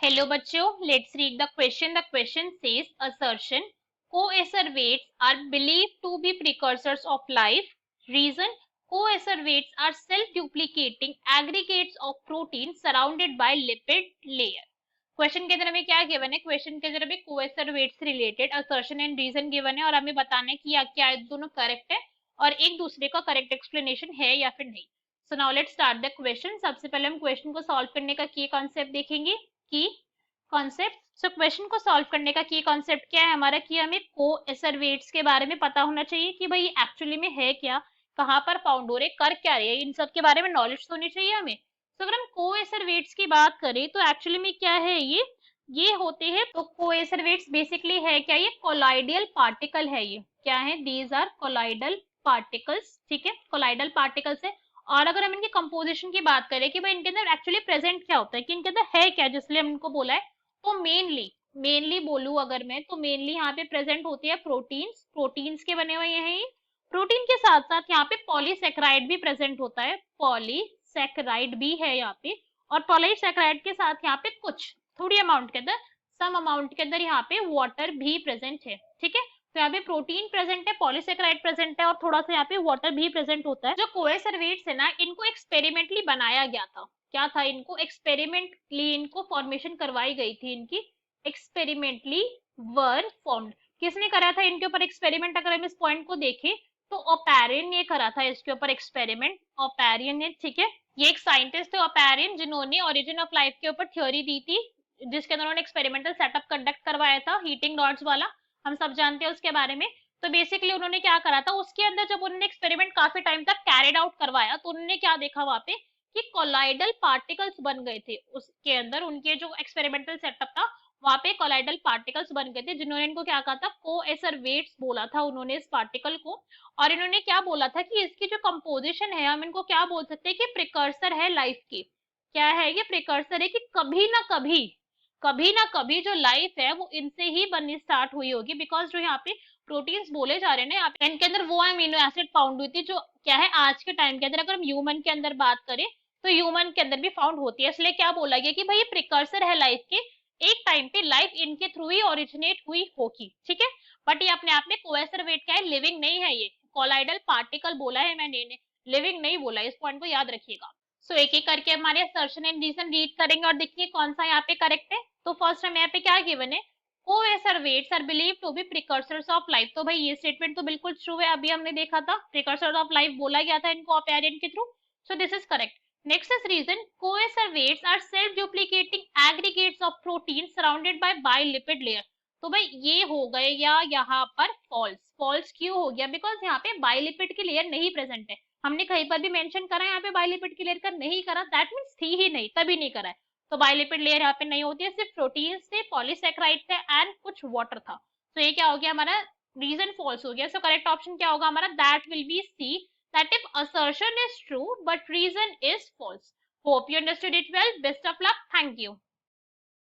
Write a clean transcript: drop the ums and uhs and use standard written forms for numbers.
Hello बच्चों, let's read the question. The question says assertion co-acervates are believed to be precursors of life. Reason co-acervates are self-duplicating aggregates of protein surrounded by lipid layer. Question के अंदर हमें क्या given है? Question के अंदर हमें coacervate से related assertion and reason given है और हमें बताना है कि क्या दोनों करेक्ट है और एक दूसरे का करेक्ट एक्सप्लेनेशन है या फिर नहीं. So now let's start the question. सबसे पहले हम क्वेश्चन को सॉल्व करने का की कॉन्सेप्ट देखेंगे. की कॉन्सेप्ट. सो क्वेश्चन को सॉल्व करने का की कॉन्सेप्ट क्या है हमारा कि हमें कोएसरवेट्स के बारे में पता होना चाहिए कि भाई एक्चुअली में है क्या, कहाँ पर फाउंड हो रहे, कर क्या रहे हैं, इन सब के बारे में नॉलेज तो होनी चाहिए हमें. तो अगर हम कोएसरवेट्स की बात करें तो एक्चुअली में क्या है ये होते हैं. तो कोएसरवेट्स बेसिकली है क्या, ये कोलाइडल पार्टिकल है. ये क्या है? These are colloidal particles. ठीक है, कोलाइडल पार्टिकल्स है. और अगर हम इनके कंपोजिशन की बात करें कि भाई इनके अंदर एक्चुअली प्रेजेंट क्या होता है, कि इनके अंदर है क्या जिसलिए हम इनको बोला है, तो मेनली बोलूं अगर मैं, तो मेनली यहाँ पे प्रेजेंट होती है प्रोटीन्स. प्रोटीन्स के बने हुए हैं ये. प्रोटीन के साथ साथ यहाँ पे पॉलीसेक्राइड भी प्रेजेंट होता है. पॉलीसेक्राइड भी है यहाँ पे. और पॉलीसेक्राइड के साथ यहाँ पे कुछ थोड़ी अमाउंट के अंदर, सम अमाउंट के अंदर यहाँ पे वाटर भी प्रेजेंट है. ठीक है, तो यहाँ पे प्रोटीन प्रेजेंट है, पॉलीसेक्राइड प्रेजेंट है और थोड़ा सा यहाँ पे वाटर भी प्रेजेंट होता है. जो कोएसरवेट्स है ना, इनको एक्सपेरिमेंटली बनाया गया था. क्या था? इनको एक्सपेरिमेंटली इनको फॉर्मेशन करवाई गई थी. इनकी एक्सपेरिमेंटली वर फॉर्म्ड. किसने करा था इनके ऊपर एक्सपेरिमेंट? अगर हम इस पॉइंट को देखें तो ओपैरिन ने करा था इसके ऊपर एक्सपेरिमेंट. ओपैरिन ने. ठीक है, ये एक साइंटिस्ट थे ओपैरिन, जिन्होंने ओरिजिन ऑफ लाइफ के ऊपर थ्योरी दी थी, जिसके अंदर उन्होंने एक्सपेरिमेंटल सेटअप कंडक्ट करवाया था, हीटिंग रॉड्स वाला. हम सब जानते हैं उसके बारे में. तो बेसिकली उन्होंने क्या करा था, उसके अंदर जब उन्होंने एक्सपेरिमेंट काफी टाइम तक कैरिड आउट करवाया तो उन्होंने क्या देखा वहां पे कि कोलाइडल पार्टिकल्स बन गए थे उसके अंदर. उनके जो एक्सपेरिमेंटल सेटअप था वहां पे कोलाइडल पार्टिकल्स बन गए थे, जिन्होंने इनको क्या कहा था, कोएसरवेट्स बोला था उन्होंने इस पार्टिकल को. और इन्होंने क्या बोला था कि इसकी जो कंपोजिशन है, हम इनको क्या बोल सकते हैं कि प्रिकर्सर है लाइफ की. क्या है ये? प्रिकर्सर है कि कभी ना कभी जो लाइफ है वो इनसे ही बननी स्टार्ट हुई होगी. बिकॉज जो यहाँ पे प्रोटीन्स बोले जा रहे हैं ना यहाँ पे, इनके अंदर वो अमीनो एसिड फाउंड हुई थी जो क्या है आज के टाइम के अंदर, अगर हम ह्यूमन के अंदर बात करें तो ह्यूमन के अंदर भी फाउंड होती है. इसलिए क्या बोला गया कि भाई ये प्रिकर्सर है लाइफ के, एक टाइम पे लाइफ इनके थ्रू ही ओरिजिनेट हुई होगी. ठीक है, बट ये अपने आप में कोएसरवेट क्या है? लिविंग नहीं है. ये कोलाइडल पार्टिकल बोला है मैंने, लिविंग नहीं बोला. इस पॉइंट को याद रखिएगा. सो एक एक करके हमारे असर्शन एंड रीजन रीड करेंगे और देखिए कौन सा यहाँ पे करेक्ट है. तो फर्स्ट हमें यहाँ पे क्या गिवन है? Coacervates are believed to be precursors of life. तो भाई ये स्टेटमेंट तो बिल्कुल ट्रू है, अभी हमने देखा था प्रिकर्सर्स ऑफ लाइफ बोला गया था इनको ओपैरिन के through. So this is correct. Next is reason coacervates are self-duplicating aggregates of protein surrounded by bilipid layer. तो भाई ये हो गए या यहाँ पर फॉल्स. फॉल्स क्यों हो गया? बिकॉज यहाँ पे बाइलिपिड की लेयर नहीं प्रेजेंट है. हमने कहीं पर भी मेंशन करा है यहाँ पे बाइलिपिड की लेयर का नहीं करा, दैट मीन्स थी ही नहीं, तभी नहीं करा है. तो बाइलिपिड लेयर यहाँ पे नहीं होती है, सिर्फ प्रोटीन थे, पॉलीसेक्राइड थे एंड कुछ वाटर था. तो ये क्या हो गया हमारा? रीजन फॉल्स हो गया. सो करेक्ट ऑप्शन क्या होगा हमारा? That will be C, that if assertion is true but reason is false. Hope you understood it well. Best of luck. Thank you.